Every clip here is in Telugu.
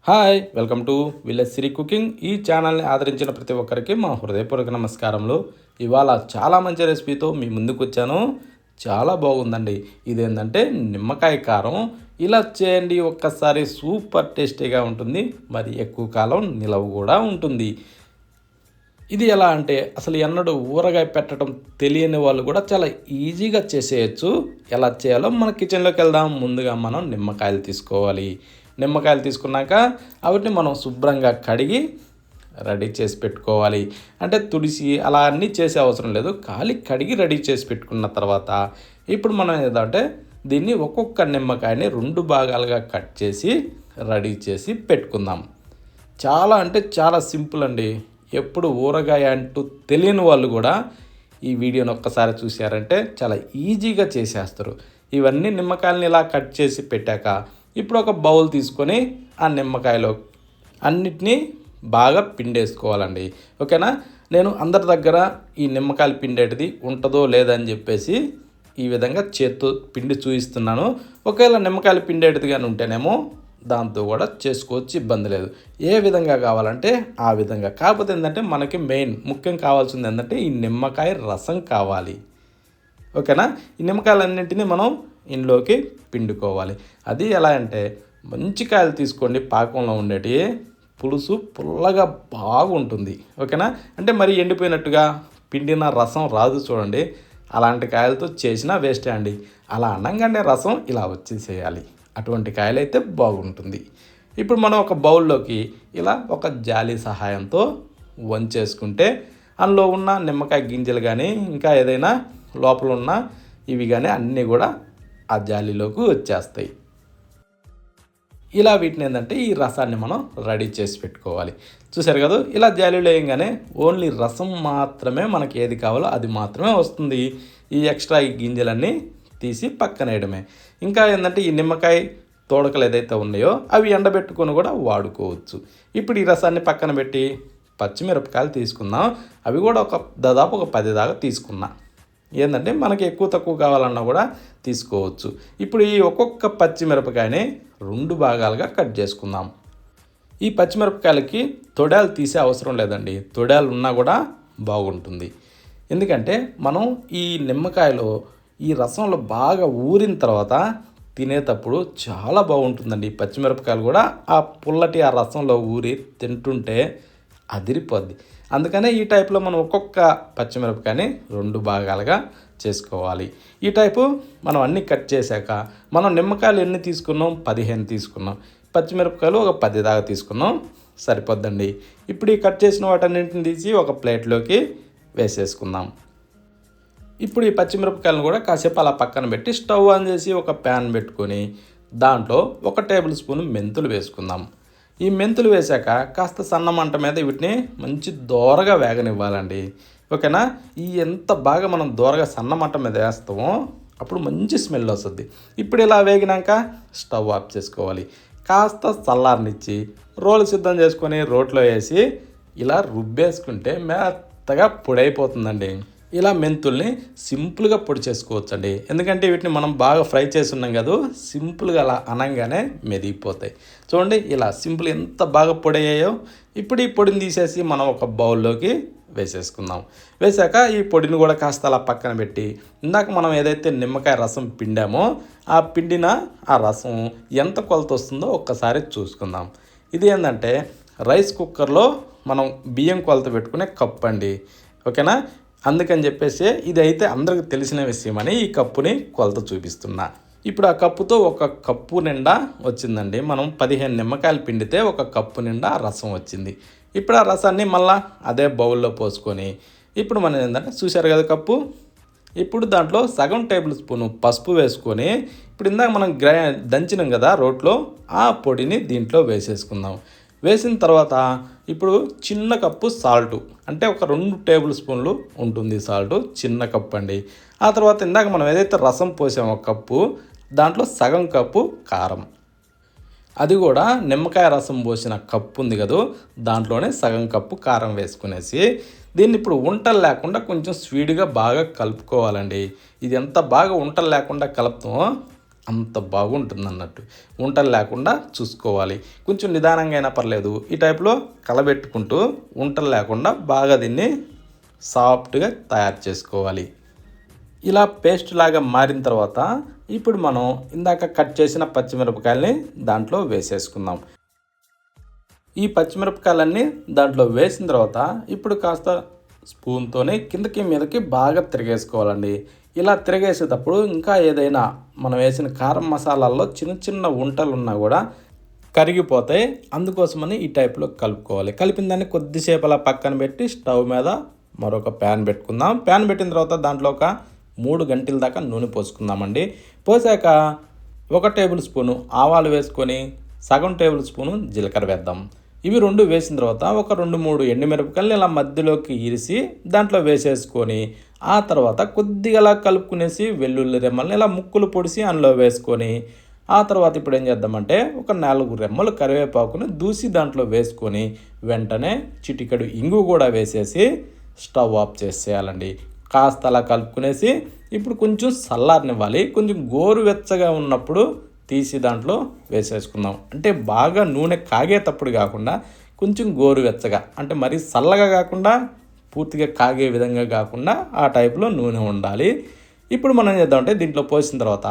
Hi welcome to village Siri cooking. ఈ ఛానల్ని ఆదరించిన ప్రతి ఒక్కరికి మా హృదయపూర్వక నమస్కారములు. ఇవాళ చాలా మంచి రెసిపీతో మీ ముందుకు వచ్చాను. చాలా బాగుందండి. ఇదేంటంటే నిమ్మకాయ కారం. ఇలా చేయండి ఒక్కసారి, సూపర్ టేస్టీగా ఉంటుంది. మరి ఎక్కువ కాలం నిలవ కూడా ఉంటుంది. ఇది ఎలా అంటే అసలు ఎన్నడూ ఊరగాయ పెట్టడం తెలియని వాళ్ళు కూడా చాలా ఈజీగా చేసేయచ్చు. ఎలా చేయాలో మన కిచెన్లోకి వెళ్దాం. ముందుగా మనం నిమ్మకాయలు తీసుకోవాలి. నిమ్మకాయలు తీసుకున్నాక వాటిని మనం శుభ్రంగా కడిగి రెడీ చేసి పెట్టుకోవాలి. అంటే తుడిసి అలా అన్నీ చేసే అవసరం లేదు. ఖాళీ కడిగి రెడీ చేసి పెట్టుకున్న తర్వాత ఇప్పుడు మనం ఏంటంటే దీన్ని ఒక్కొక్క నిమ్మకాయని 2 భాగాలుగా కట్ చేసి రెడీ చేసి పెట్టుకుందాం. చాలా అంటే చాలా సింపుల్ అండి. ఎప్పుడు ఊరగాయ అంటూ తెలియని వాళ్ళు కూడా ఈ వీడియోని ఒక్కసారి చూశారంటే చాలా ఈజీగా చేసేస్తారు. ఇవన్నీ నిమ్మకాయలని ఇలా కట్ చేసి పెట్టాక ఇప్పుడు ఒక బౌల్ తీసుకొని ఆ నిమ్మకాయలో అన్నిటినీ బాగా పిండేసుకోవాలండి. ఓకేనా? నేను అందరి దగ్గర ఈ నిమ్మకాయలు పిండేటిది ఉంటుందో లేదని చెప్పేసి ఈ విధంగా చేత్తో పిండి చూపిస్తున్నాను. ఒకవేళ నిమ్మకాయలు పిండేటిది కానీ ఉంటేనేమో దాంతో కూడా చేసుకోవచ్చు, ఇబ్బంది లేదు. ఏ విధంగా కావాలంటే ఆ విధంగా. కాకపోతే ఏంటంటే మనకి ముఖ్యం కావాల్సింది ఏంటంటే ఈ నిమ్మకాయ రసం కావాలి. ఓకేనా? ఈ నిమ్మకాయలన్నింటినీ మనం ఇంట్లోకి పిండుకోవాలి. అది ఎలా అంటే మంచి కాయలు తీసుకోండి, పాకంలో ఉండేటివి. పులుసు పుల్లగా బాగుంటుంది. ఓకేనా? అంటే మరి ఎండిపోయినట్టుగా పిండిన రసం రాదు చూడండి. అలాంటి కాయలతో చేసినా వేస్టే అండి. అలా అనగానే రసం ఇలా వచ్చేసేయాలి. అటువంటి కాయలైతే బాగుంటుంది. ఇప్పుడు మనం ఒక బౌల్లోకి ఇలా ఒక జాలి సహాయంతో వంచేసుకుంటే అందులో ఉన్న నిమ్మకాయ గింజలు కానీ ఇంకా ఏదైనా లోపల ఉన్న ఇవి కానీ అన్నీ కూడా ఆ జాలీలోకి వచ్చేస్తాయి. ఇలా వీటిని ఏంటంటే ఈ రసాన్ని మనం రెడీ చేసి పెట్టుకోవాలి. చూసారు కదా, ఇలా జాలీలో వేయగానే ఓన్లీ రసం మాత్రమే మనకి ఏది కావాలో అది మాత్రమే వస్తుంది. ఈ ఎక్స్ట్రా ఈ గింజలన్నీ తీసి పక్కన వేయడమే. ఇంకా ఏంటంటే ఈ నిమ్మకాయ తోడకలు ఏదైతే ఉన్నాయో అవి ఎండబెట్టుకొని కూడా వాడుకోవచ్చు. ఇప్పుడు ఈ రసాన్ని పక్కన పెట్టి పచ్చిమిరపకాయలు తీసుకుందాం. అవి కూడా దాదాపు ఒక 10 దాకా తీసుకున్నా. ఏంటంటే మనకి ఎక్కువ తక్కువ కావాలన్నా కూడా తీసుకోవచ్చు. ఇప్పుడు ఈ ఒక్కొక్క పచ్చిమిరపకాయని 2 భాగాలుగా కట్ చేసుకుందాం. ఈ పచ్చిమిరపకాయలకి తొడాలు తీసే అవసరం లేదండి. తొడాలు ఉన్నా కూడా బాగుంటుంది. ఎందుకంటే మనం ఈ నిమ్మకాయలో ఈ రసంలో బాగా ఊరిన తర్వాత తినేటప్పుడు చాలా బాగుంటుందండి. ఈ పచ్చిమిరపకాయలు కూడా ఆ పుల్లటి ఆ రసంలో ఊరి తింటుంటే అదిరిపోద్ది. అందుకనే ఈ టైప్లో మనం ఒక్కొక్క పచ్చిమిరపకాయని 2 భాగాలుగా చేసుకోవాలి. ఈ టైపు మనం అన్నీ కట్ చేశాక మనం నిమ్మకాయలు ఎన్ని తీసుకున్నాం? 15 తీసుకున్నాం. పచ్చిమిరపకాయలు ఒక 10 దాకా తీసుకున్నాం, సరిపోద్దండి. ఇప్పుడు ఈ కట్ చేసిన వాటన్నింటిని తీసి ఒక ప్లేట్లోకి వేసేసుకుందాం. ఇప్పుడు ఈ పచ్చిమిరపకాయలను కూడా కాసేపు అలా పక్కన పెట్టి స్టవ్ ఆన్ చేసి ఒక ప్యాన్ పెట్టుకొని దాంట్లో 1 టేబుల్ స్పూన్ మెంతులు వేసుకుందాం. ఈ మెంతులు వేశాక కాస్త సన్న మంట మీద వీటిని మంచి దోరగా వేగనివ్వాలండి. ఓకేనా? ఈ ఎంత బాగా మనం దోరగా సన్న మంట మీద వేస్తామో అప్పుడు మంచి స్మెల్ వస్తుంది. ఇప్పుడు ఇలా వేగినాక స్టవ్ ఆఫ్ చేసుకోవాలి. కాస్త చల్లారనిచ్చి రోలు సిద్ధం చేసుకొని రోట్లో వేసి ఇలా రుబ్బేసుకుంటే మెత్తగా పొడైపోతుందండి. ఇలా మెంతుల్ని సింపుల్గా పొడి చేసుకోవచ్చండి. ఎందుకంటే వీటిని మనం బాగా ఫ్రై చేసి ఉన్నాం కదా, సింపుల్గా అలా అనంగానే మెదిగిపోతాయి. చూడండి ఇలా సింపుల్ ఎంత బాగా పొడి అయ్యాయో. ఇప్పుడు ఈ పొడిని తీసేసి మనం ఒక బౌల్లోకి వేసేసుకుందాం. వేసాక ఈ పొడిని కూడా కాస్త అలా పక్కన పెట్టి ఇందాక మనం ఏదైతే నిమ్మకాయ రసం పిండామో ఆ పిండిన ఆ రసం ఎంత కొలత వస్తుందో ఒక్కసారి చూసుకుందాం. ఇది ఏంటంటే రైస్ కుక్కర్లో మనం బియ్యం కొలత పెట్టుకునే కప్పు అండి. ఓకేనా? అందుకని చెప్పేసి ఇది అయితే అందరికి తెలిసిన విషయమని ఈ కప్పుని కొలత చూపిస్తున్నా. ఇప్పుడు ఆ కప్పుతో ఒక కప్పు నిండా వచ్చిందండి. మనం 15 నిమ్మకాయలు పిండితే ఒక కప్పు నిండా రసం వచ్చింది. ఇప్పుడు ఆ రసాన్ని మళ్ళీ అదే బౌల్లో పోసుకొని ఇప్పుడు మనం ఏంటంటే చూశారు కదా కప్పు, ఇప్పుడు దాంట్లో సగం టేబుల్ స్పూను పసుపు వేసుకొని ఇప్పుడు ఇందాక మనం దంచినాం కదా రోట్లో, ఆ పొడిని దీంట్లో వేసేసుకుందాం. వేసిన తర్వాత ఇప్పుడు చిన్న కప్పు సాల్టు, అంటే ఒక 2 టేబుల్ స్పూన్లు ఉంటుంది సాల్టు, చిన్న కప్పు అండి. ఆ తర్వాత ఇందాక మనం ఏదైతే రసం పోసామో కప్పు, దాంట్లో సగం కప్పు కారం. అది కూడా నిమ్మకాయ రసం పోసిన కప్పు ఉంది కదా, దాంట్లోనే సగం కప్పు కారం వేసుకునేసి దీన్ని ఇప్పుడు ఉంటలు లేకుండా కొంచెం స్వీట్గా బాగా కలుపుకోవాలండి. ఇది ఎంత బాగా ఉంటలు లేకుండా కలుపుతామో అంత బాగుంటుంది అన్నట్టు. ఉంటలు లేకుండా చూసుకోవాలి. కొంచెం నిదానంగా అయినా పర్లేదు ఈ టైప్లో కలబెట్టుకుంటూ ఉంటలు లేకుండా బాగా దీన్ని సాఫ్ట్గా తయారు చేసుకోవాలి. ఇలా పేస్ట్ లాగా మారిన తర్వాత ఇప్పుడు మనం ఇందాక కట్ చేసిన పచ్చిమిరపకాయలని దాంట్లో వేసేసుకుందాం. ఈ పచ్చిమిరపకాయలన్నీ దాంట్లో వేసిన తర్వాత ఇప్పుడు కాస్త స్పూన్తోనే కిందకి మీదకి బాగా తిరిగేసుకోవాలండి. ఇలా తిరిగేసేటప్పుడు ఇంకా ఏదైనా మనం వేసిన కారం మసాలాల్లో చిన్న చిన్న ఉంటలు ఉన్నా కూడా కరిగిపోతాయి. అందుకోసమని ఈ టైప్లో కలుపుకోవాలి. కలిపిన దాన్ని కొద్దిసేపు అలా పక్కన పెట్టి స్టవ్ మీద మరొక ప్యాన్ పెట్టుకుందాం. ప్యాన్ పెట్టిన తర్వాత దాంట్లో ఒక 3 గంటల దాకా నూనె పోసుకుందామండి. పోసాక 1 టేబుల్ స్పూను ఆవాలు వేసుకొని సగం టేబుల్ స్పూను జీలకర్ర వేద్దాం. ఇవి 2 వేసిన తర్వాత ఒక 2-3 ఎండుమిరపకాయలు ఇలా మధ్యలోకి ఇరిసి దాంట్లో వేసేసుకొని ఆ తర్వాత కొద్దిగా అలా కలుపుకునేసి వెల్లుల్లి రెమ్మల్ని ఇలా ముక్కలు పొడిసి అందులో వేసుకొని ఆ తర్వాత ఇప్పుడు ఏం చేద్దామంటే ఒక 4 రెమ్మలు కరివేపాకుని దూసి దాంట్లో వేసుకొని వెంటనే చిటికెడు ఇంగు కూడా వేసేసి స్టవ్ ఆఫ్ చేసేయాలండి. కాస్త అలా కలుపుకునేసి ఇప్పుడు కొంచెం చల్లారనివ్వాలి. కొంచెం గోరువెచ్చగా ఉన్నప్పుడు తీసి దాంట్లో వేసేసుకుందాం. అంటే బాగా నూనె కాగేటప్పుడు కాకుండా కొంచెం గోరువెచ్చగా, అంటే మరీ చల్లగా కాకుండా పూర్తిగా కాగే విధంగా కాకుండా ఆ టైప్లో నూనె ఉండాలి. ఇప్పుడు మనం ఏం చేద్దామంటే దీంట్లో పోసిన తర్వాత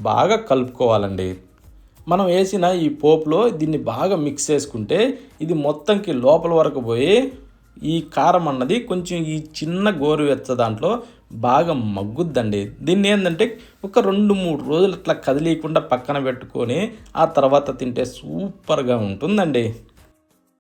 బాగా కలుపుకోవాలండి. మనం వేసిన ఈ పోపులో దీన్ని బాగా మిక్స్ చేసుకుంటే ఇది మొత్తంకి లోపల వరకు పోయి ఈ కారం అన్నది కొంచెం ఈ చిన్న గోరువెచ్చ దాంట్లో బాగా మగ్గుద్దండి. దీన్ని ఏంటంటే ఒక 2-3 రోజులు ఇట్లా కదిలీయకుండా పక్కన పెట్టుకొని ఆ తర్వాత తింటే సూపర్గా ఉంటుందండి.